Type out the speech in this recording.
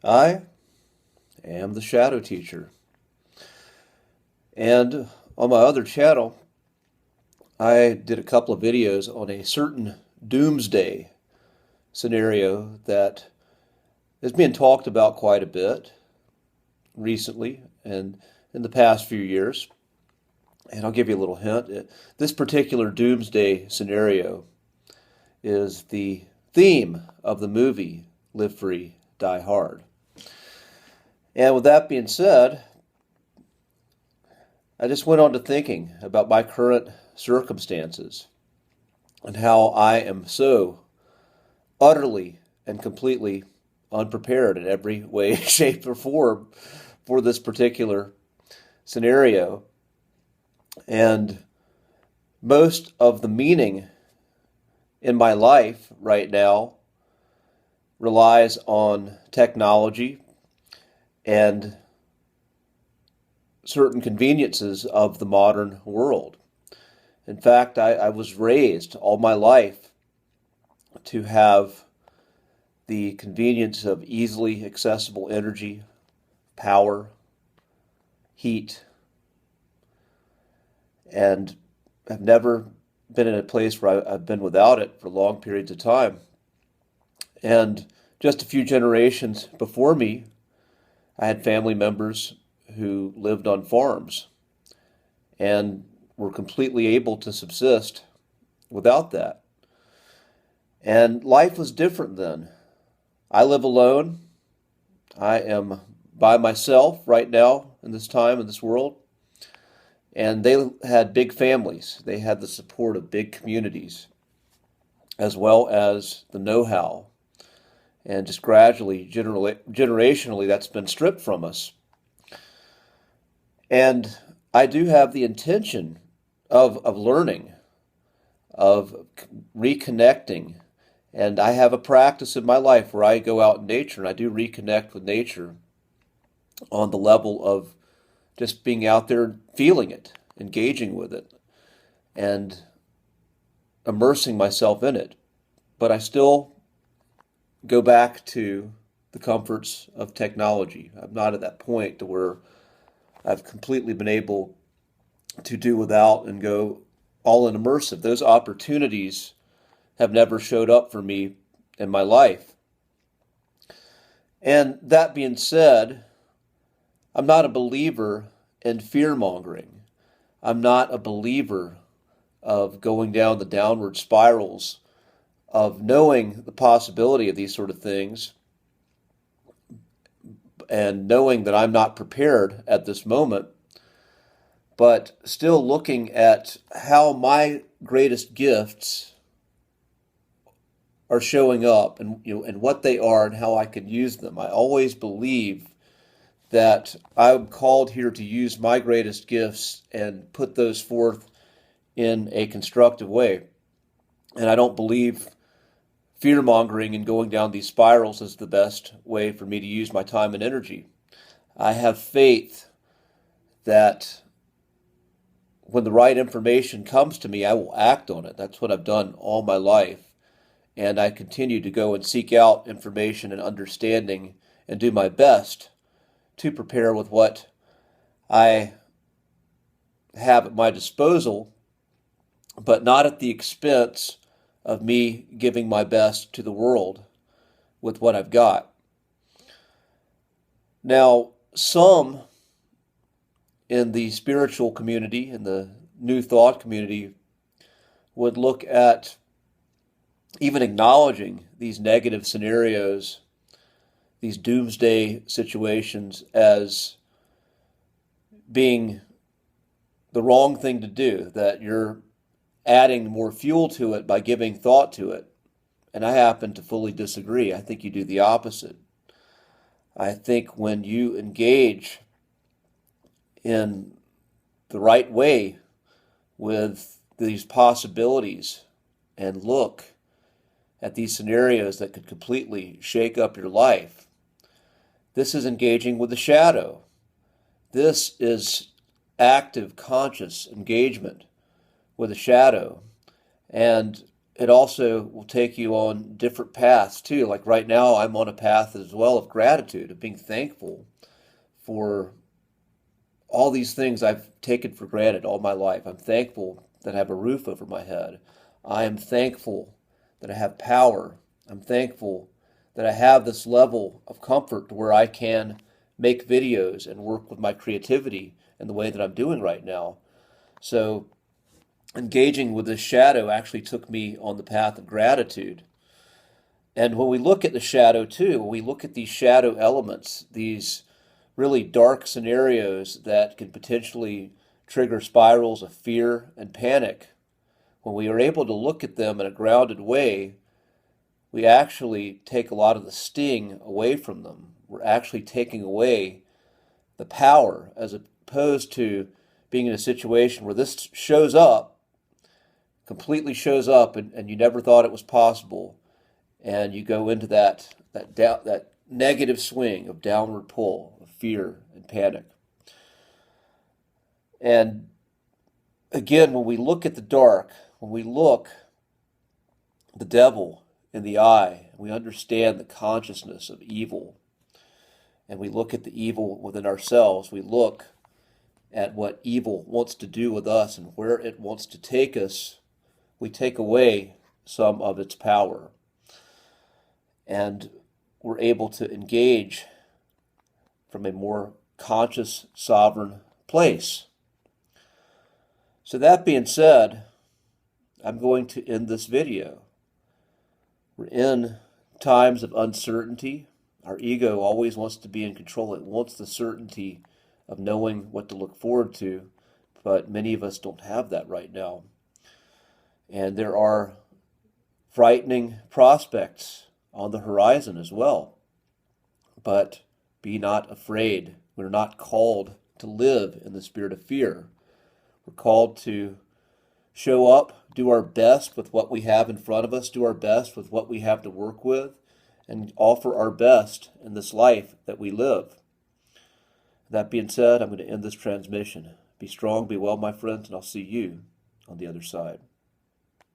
I am the Shadow Teacher. And on my other channel, I did a couple of videos on a certain doomsday scenario that is being talked about quite a bit recently and in the past few years. And I'll give you a little hint. This particular doomsday scenario is the theme of the movie Live Free, Die Hard. And with that being said, I just went on to thinking about my current circumstances and how I am so utterly and completely unprepared in every way, shape, or form for this particular scenario. And most of the meaning in my life right now relies on technology and certain conveniences of the modern world. In fact, I was raised all my life to have the convenience of easily accessible energy, power, heat, and have never been in a place where I've been without it for long periods of time. And just a few generations before me, I had family members who lived on farms and were completely able to subsist without that. And life was different then. I live alone. I am by myself right now in this time, in this world. And they had big families. They had the support of big communities, as well as the know-how. And just gradually, generationally, that's been stripped from us. And I do have the intention of learning, of reconnecting. And I have a practice in my life where I go out in nature and I do reconnect with nature on the level of just being out there, feeling it, engaging with it, and immersing myself in it. But I still go back to the comforts of technology. I'm not at that point to where I've completely been able to do without and go all in immersive. Those opportunities have never showed up for me in my life. And that being said, I'm not a believer in fear mongering. I'm not a believer of going down the downward spirals of knowing the possibility of these sort of things and knowing that I'm not prepared at this moment, but still looking at how my greatest gifts are showing up and what they are and how I can use them. I always believe that I'm called here to use my greatest gifts and put those forth in a constructive way. And I don't believe fear-mongering and going down these spirals is the best way for me to use my time and energy. I have faith that when the right information comes to me, I will act on it. That's what I've done all my life. And I continue to go and seek out information and understanding and do my best to prepare with what I have at my disposal, but not at the expense of me giving my best to the world with what I've got. Now, some in the spiritual community, in the New Thought community, would look at even acknowledging these negative scenarios, these doomsday situations, as being the wrong thing to do, that you're adding more fuel to it by giving thought to it. And I happen to fully disagree. I think you do the opposite. I think when you engage in the right way with these possibilities and look at these scenarios that could completely shake up your life, this is engaging with the shadow. This is active, conscious engagement with the shadow. And it also will take you on different paths too. Like right now, I'm on a path as well of gratitude, of being thankful for all these things I've taken for granted all my life. I'm thankful that I have a roof over my head. I am thankful that I have power. I'm thankful that I have this level of comfort where I can make videos and work with my creativity in the way that I'm doing right now. So engaging with this shadow actually took me on the path of gratitude. And when we look at the shadow too, when we look at these shadow elements, these really dark scenarios that can potentially trigger spirals of fear and panic, when we are able to look at them in a grounded way, we actually take a lot of the sting away from them. We're actually taking away the power, as opposed to being in a situation where this shows up, completely shows up, and you never thought it was possible, and you go into that negative swing of downward pull of fear and panic. And again, when we look at the dark, when we look the devil in the eye, we understand the consciousness of evil, and we look at the evil within ourselves, we look at what evil wants to do with us and where it wants to take us, we take away some of its power. And we're able to engage from a more conscious, sovereign place. So that being said, I'm going to end this video. We're in times of uncertainty. Our ego always wants to be in control. It wants the certainty of knowing what to look forward to, but many of us don't have that right now. And there are frightening prospects on the horizon as well. But be not afraid. We're not called to live in the spirit of fear. We're called to show up, do our best with what we have in front of us, do our best with what we have to work with, and offer our best in this life that we live. That being said, I'm going to end this transmission. Be strong, be well, my friends, and I'll see you on the other side.